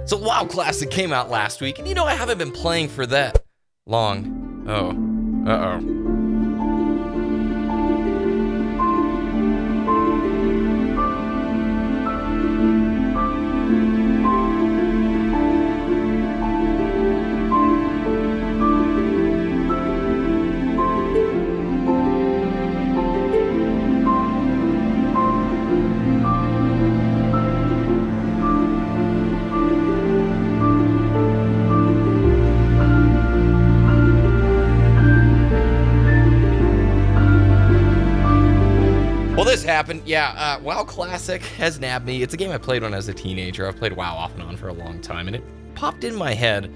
So WoW Classic came out last week, and you know I haven't been playing for that long. Oh. Uh-oh. Well, this happened. Yeah, WoW Classic has nabbed me. It's a game I played when I was a teenager. I've played WoW off and on for a long time, and it popped in my head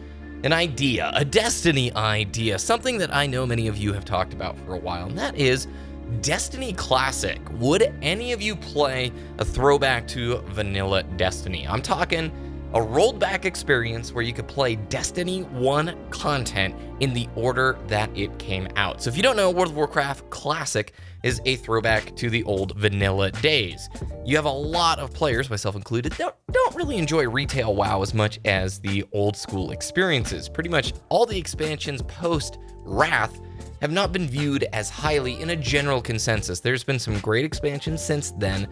an idea, a Destiny idea, something that I know many of you have talked about for a while, and that is Destiny Classic. Would any of you play a throwback to vanilla Destiny? I'm talking a rolled back experience where you could play Destiny 1 content in the order that it came out. So if you don't know, World of Warcraft Classic is a throwback to the old vanilla days. You have a lot of players, myself included, that don't really enjoy retail WoW as much as the old school experiences. Pretty much all the expansions post Wrath have not been viewed as highly in a general consensus. There's been some great expansions since then,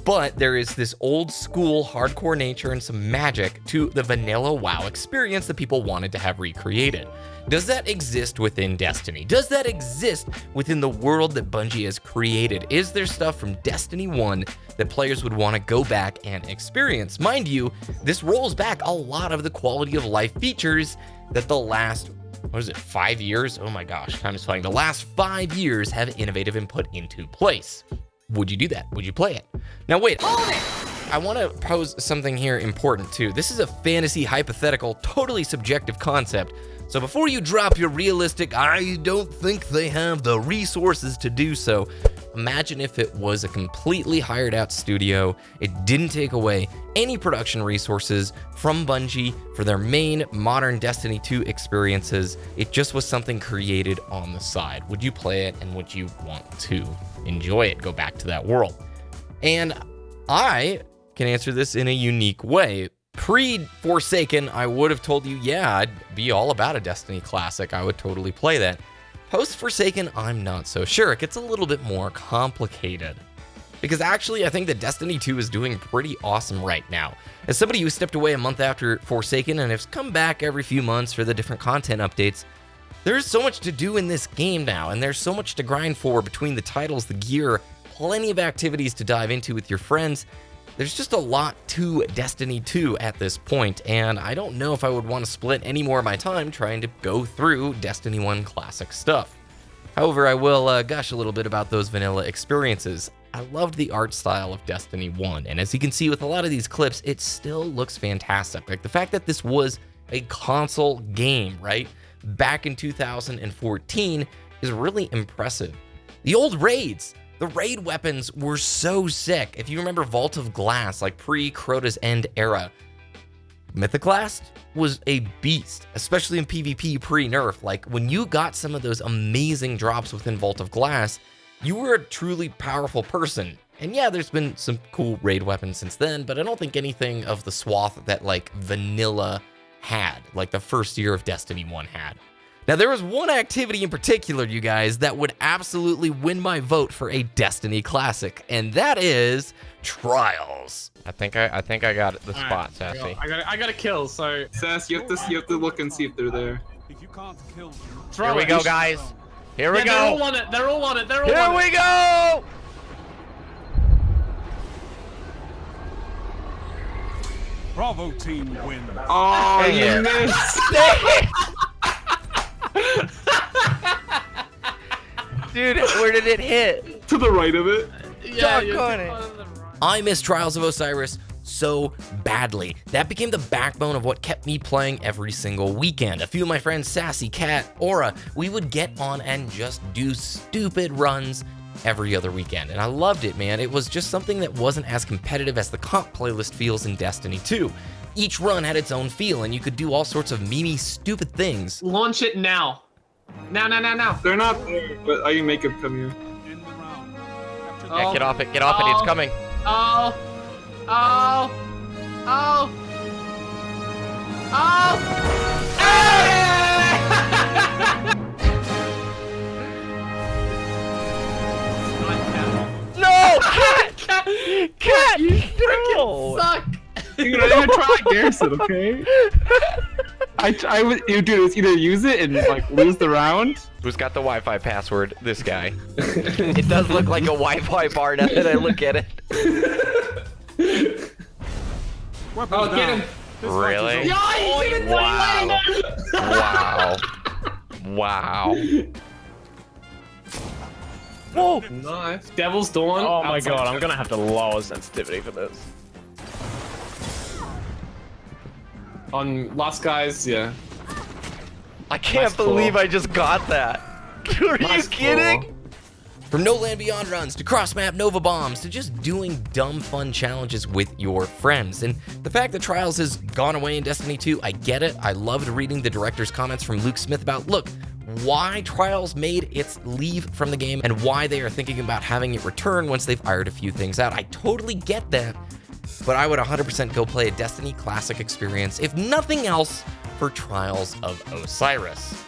but there is this old school hardcore nature and some magic to the vanilla WoW experience that people wanted to have recreated. Does that exist within Destiny? Does that exist within the world that Bungie has created? Is there stuff from Destiny 1 that players would want to go back and experience? Mind you, this rolls back a lot of the quality of life features that the last 5 years? Oh my gosh, time is flying. The last 5 years have innovative and put into place. Would you do that? Would you play it? Now wait, I want to pose something here important too. This is a fantasy, hypothetical, totally subjective concept. So before you drop your realistic, I don't think they have the resources to do so, imagine if it was a completely hired out studio. It didn't take away any production resources from Bungie for their main modern Destiny 2 experiences. It just was something created on the side. Would you play it, and would you want to enjoy it, go back to that world? And I can answer this in a unique way. Pre-Forsaken, I would have told you, yeah, I'd be all about a Destiny Classic. I would totally play that. Post-Forsaken, I'm not so sure. It gets a little bit more complicated. Because actually, I think that Destiny 2 is doing pretty awesome right now. As somebody who stepped away a month after Forsaken and has come back every few months for the different content updates, there's so much to do in this game now, and there's so much to grind for between the titles, the gear, plenty of activities to dive into with your friends. There's just a lot to Destiny 2 at this point, and I don't know if I would want to split any more of my time trying to go through Destiny 1 Classic stuff. However, I will gush a little bit about those vanilla experiences. I loved the art style of Destiny 1, and as you can see with a lot of these clips, it still looks fantastic. Like the fact that this was a console game, right, back in 2014 is really impressive. The old raids, the raid weapons were so sick. If you remember Vault of Glass, like pre-Crota's End era, Mythoclast was a beast, especially in PvP pre-nerf. Like when you got some of those amazing drops within Vault of Glass, you were a truly powerful person. And yeah, there's been some cool raid weapons since then, but I don't think anything of the swath that like vanilla had, like the first year of Destiny 1 had. Now, there was one activity in particular, you guys, that would absolutely win my vote for a Destiny Classic, and that is Trials. I think I got the spot, Sassy. I got a kill, so Sass, you have to look and see if they're there. If you can't kill them, Here we go, guys. Here we go. They're all on it. They're all on it. They're all Here on we it. go. Bravo team wins. Oh, Yeah. you missed! Dude, where did it hit? To the right of it. Yeah, Doggone it. I missed Trials of Osiris so badly. That became the backbone of what kept me playing every single weekend. A few of my friends, Sassy, Cat, Aura, we would get on and just do stupid runs every other weekend. And I loved it, man. It was just something that wasn't as competitive as the comp playlist feels in Destiny 2. Each run had its own feel, and you could do all sorts of memey, stupid things. Launch it now. Now. They're not there, but I can make them come here. In the round. Capture Oh. Yeah, get off it. Get off it. It's coming. Oh. No. Suck. Dude, I didn't even try Garrison, okay? I would, dude, it's either use it and like lose the round. Who's got the Wi-Fi password? This guy. It does look like a Wi-Fi bar now that I look at it. Weapons Oh, down. get him. This fight is Really? over. Oh, you even Wow. Wow. Whoa. Nice. Devil's Dawn. Oh my outside. god, I'm gonna have to lower sensitivity for this. On last guys, yeah. I can't Nice pull. believe I just got that. Are Nice you kidding? From No Land Beyond runs to cross-map Nova bombs to just doing dumb fun challenges with your friends. And the fact that Trials has gone away in Destiny 2, I get it. I loved reading the director's comments from Luke Smith about, look, why Trials made its leave from the game and why they are thinking about having it return once they've ironed a few things out. I totally get that, but I would 100% go play a Destiny Classic experience, if nothing else, for Trials of Osiris.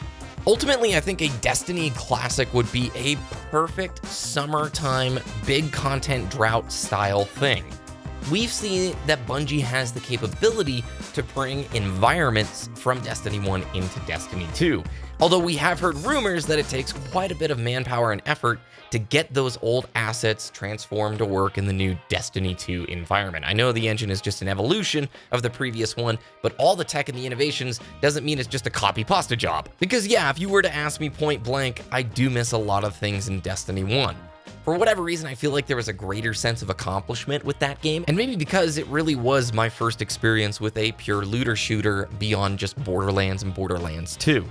Ultimately, I think a Destiny Classic would be a perfect summertime, big content drought style thing. We've seen that Bungie has the capability to bring environments from Destiny 1 into Destiny 2. Although we have heard rumors that it takes quite a bit of manpower and effort to get those old assets transformed to work in the new Destiny 2 environment. I know the engine is just an evolution of the previous one, but all the tech and the innovations doesn't mean it's just a copy-pasta job. Because yeah, if you were to ask me point blank, I do miss a lot of things in Destiny 1. For whatever reason, I feel like there was a greater sense of accomplishment with that game, and maybe because it really was my first experience with a pure looter shooter beyond just Borderlands and Borderlands 2.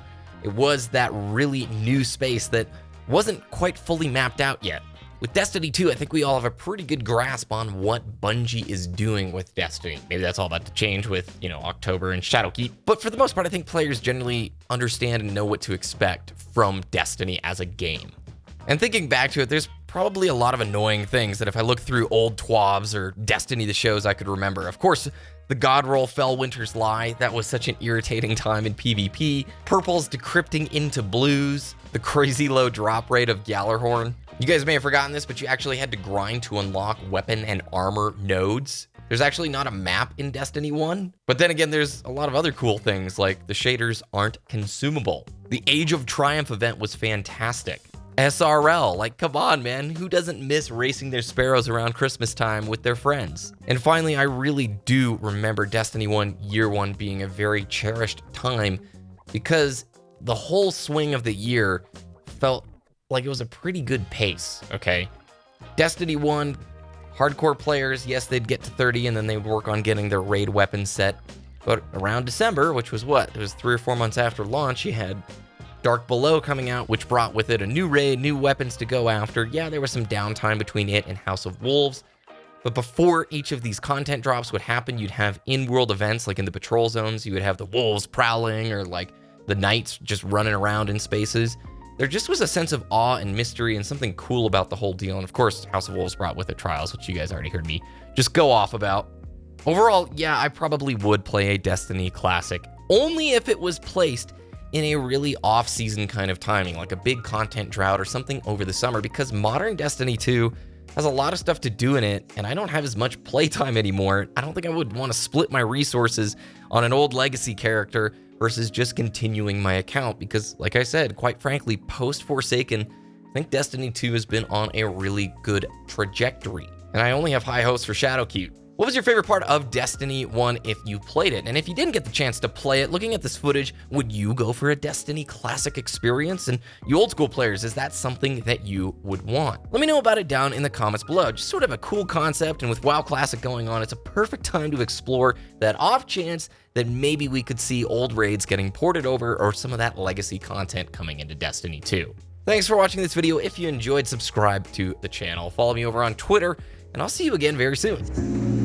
It was that really new space that wasn't quite fully mapped out yet. With Destiny 2, I think we all have a pretty good grasp on what Bungie is doing with Destiny. Maybe that's all about to change with, October and Shadowkeep. But for the most part, I think players generally understand and know what to expect from Destiny as a game. And thinking back to it, there's probably a lot of annoying things that if I look through old TWABs or Destiny the shows I could remember. Of course, the God roll Fellwinter's Lie, that was such an irritating time in PvP. Purples decrypting into blues, the crazy low drop rate of Gjallarhorn. You guys may have forgotten this, but you actually had to grind to unlock weapon and armor nodes. There's actually not a map in Destiny 1, but then again, there's a lot of other cool things like the shaders aren't consumable. The Age of Triumph event was fantastic. SRL, like come on man, who doesn't miss racing their sparrows around Christmas time with their friends? And finally, I really do remember Destiny 1 Year 1 being a very cherished time because the whole swing of the year felt like it was a pretty good pace, okay? Destiny 1, hardcore players, yes, they'd get to 30 and then they would work on getting their raid weapon set. But around December, which was what? It was 3 or 4 months after launch, you had Dark Below coming out, which brought with it a new raid, new weapons to go after. Yeah, there was some downtime between it and House of Wolves. But before each of these content drops would happen, you'd have in-world events like in the patrol zones. You would have the wolves prowling or like the knights just running around in spaces. There just was a sense of awe and mystery and something cool about the whole deal. And of course, House of Wolves brought with it Trials, which you guys already heard me just go off about. Overall, yeah, I probably would play a Destiny Classic, only if it was placed in a really off-season kind of timing, like a big content drought or something over the summer, because modern Destiny 2 has a lot of stuff to do in it, and I don't have as much playtime anymore. I don't think I would want to split my resources on an old legacy character versus just continuing my account, because like I said, quite frankly, post-Forsaken, I think Destiny 2 has been on a really good trajectory, and I only have high hopes for Shadowkeep. What was your favorite part of Destiny 1 if you played it? And if you didn't get the chance to play it, looking at this footage, would you go for a Destiny Classic experience? And you old school players, is that something that you would want? Let me know about it down in the comments below. Just sort of a cool concept, and with WoW Classic going on, it's a perfect time to explore that off chance that maybe we could see old raids getting ported over or some of that legacy content coming into Destiny 2. Thanks for watching this video. If you enjoyed, subscribe to the channel. Follow me over on Twitter, and I'll see you again very soon.